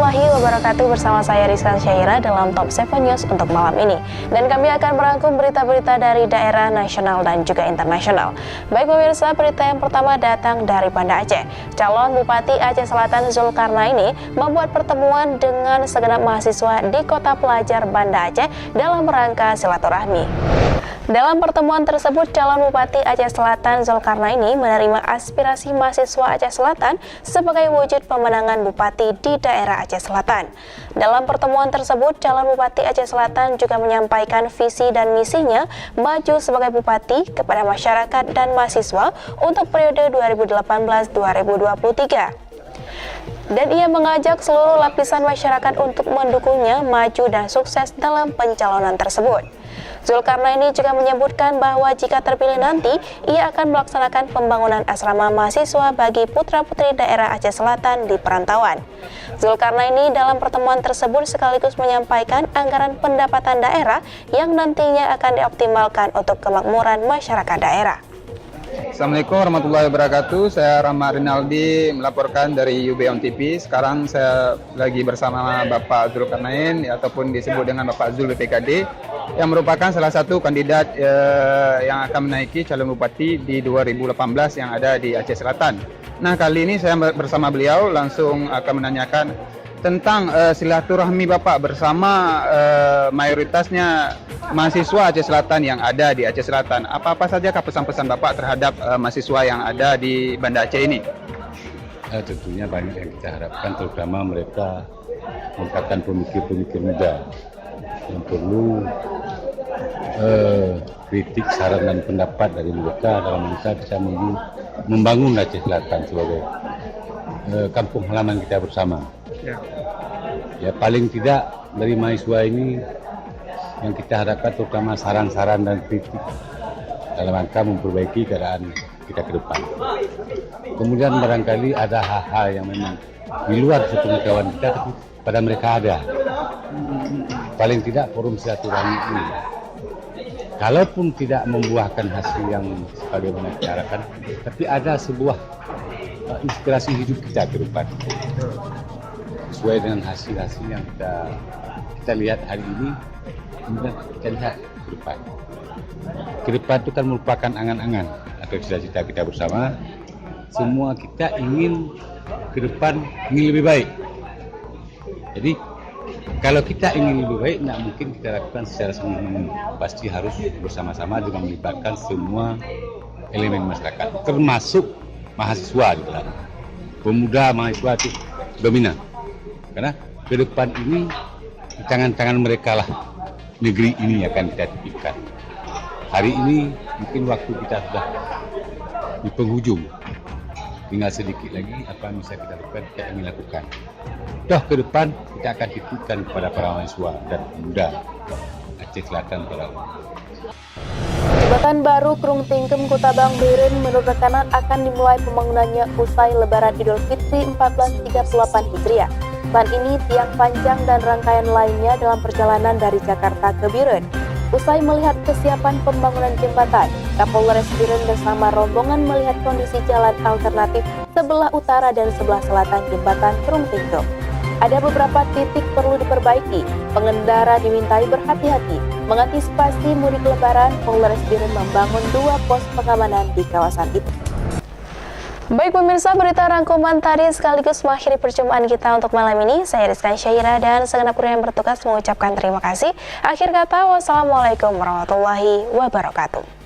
warahmatullahi wabarakatuh. Bersama saya Rizkan Syaira dalam Top 7 News untuk malam ini. Dan kami akan merangkum berita-berita dari daerah, nasional, dan juga internasional. Baik pemirsa, berita yang pertama datang dari Banda Aceh. Calon Bupati Aceh Selatan Zulkarnaini membuat pertemuan dengan segenap mahasiswa di kota pelajar Banda Aceh dalam rangka silaturahmi. Dalam pertemuan tersebut, calon Bupati Aceh Selatan Zulkarnaini menerima aspirasi mahasiswa Aceh Selatan sebagai wujud pemenangan bupati di daerah Aceh Selatan. Dalam pertemuan tersebut, calon Bupati Aceh Selatan juga menyampaikan visi dan misinya maju sebagai bupati kepada masyarakat dan mahasiswa untuk periode 2018-2023. Dan ia mengajak seluruh lapisan masyarakat untuk mendukungnya maju dan sukses dalam pencalonan tersebut. Zulkarnaini juga menyebutkan bahwa jika terpilih nanti, ia akan melaksanakan pembangunan asrama mahasiswa bagi putra-putri daerah Aceh Selatan di perantauan. Zulkarnaini dalam pertemuan tersebut sekaligus menyampaikan anggaran pendapatan daerah yang nantinya akan dioptimalkan untuk kemakmuran masyarakat daerah. Assalamualaikum warahmatullahi wabarakatuh. Saya Rama Rinaldi melaporkan dari UB On TV. Sekarang saya lagi bersama Bapak Zulkarnain ataupun disebut dengan Bapak Zul BPKD yang merupakan salah satu kandidat yang akan menaiki calon bupati di 2018 yang ada di Aceh Selatan. Nah, kali ini saya bersama beliau langsung akan menanyakan tentang silaturahmi Bapak bersama mayoritasnya mahasiswa Aceh Selatan yang ada di Aceh Selatan. Apa-apa saja pesan-pesan Bapak terhadap mahasiswa yang ada di Banda Aceh ini? Tentunya banyak yang kita harapkan, terutama mereka mengangkatkan pemikir-pemikir muda yang perlu kritik, saran dan pendapat dari mereka dalam rangka bisa membangun Aceh Selatan sebagai kampung halaman kita bersama. Ya, paling tidak dari mahasiswa ini yang kita harapkan terutama saran-saran dan kritik dalam rangka memperbaiki keadaan kita ke depan. Kemudian barangkali ada hal-hal yang memang di luar sepengetahuan kita tapi pada mereka ada. Paling tidak forum silaturahmi ini, kalaupun tidak membuahkan hasil yang sebagaimana kita harapkan, tapi ada sebuah inspirasi hidup kita ke depan. Sesuai dengan hasil-hasil yang kita lihat hari ini, kemudian kita lihat ke depan. Ke depan itu kan merupakan angan-angan atau cita-cita kita bersama. Semua kita ingin ke depan ingin lebih baik. Jadi kalau kita ingin lebih baik, tidak mungkin kita lakukan secara sendiri. Pasti harus bersama-sama dengan melibatkan semua elemen masyarakat, termasuk mahasiswa di dalam. Pemuda mahasiswa itu dominan. Karena ke depan ini di tangan-tangan mereka lah negeri ini akan kita titipkan. Hari ini mungkin waktu kita sudah di penghujung. Tinggal sedikit lagi apa yang bisa kita lakukan, kita ingin lakukan. Toh ke depan kita akan titipkan kepada para mahasiswa dan pemuda Aceh Selatan terutama. Jembatan baru Krung Tingkem Kota Bang Beren menurut rekanan akan dimulai pembangunannya usai Lebaran Idul Fitri 1438 Hijriah. Selain ini, tiang panjang dan rangkaian lainnya dalam perjalanan dari Jakarta ke Biren. Usai melihat kesiapan pembangunan jembatan, Kapolres Biren bersama rombongan melihat kondisi jalan alternatif sebelah utara dan sebelah selatan jembatan Krung Tingkem. Ada beberapa titik perlu diperbaiki. Pengendara dimintai berhati-hati. Mengantisipasi mudik Lebaran, Polres Biren membangun 2 pos pengamanan di kawasan itu. Baik pemirsa, berita rangkuman tadi sekaligus mengakhiri perjumpaan kita untuk malam ini. Saya Rizkan Syaira dan segenap kru yang bertugas mengucapkan terima kasih. Akhir kata, wassalamualaikum warahmatullahi wabarakatuh.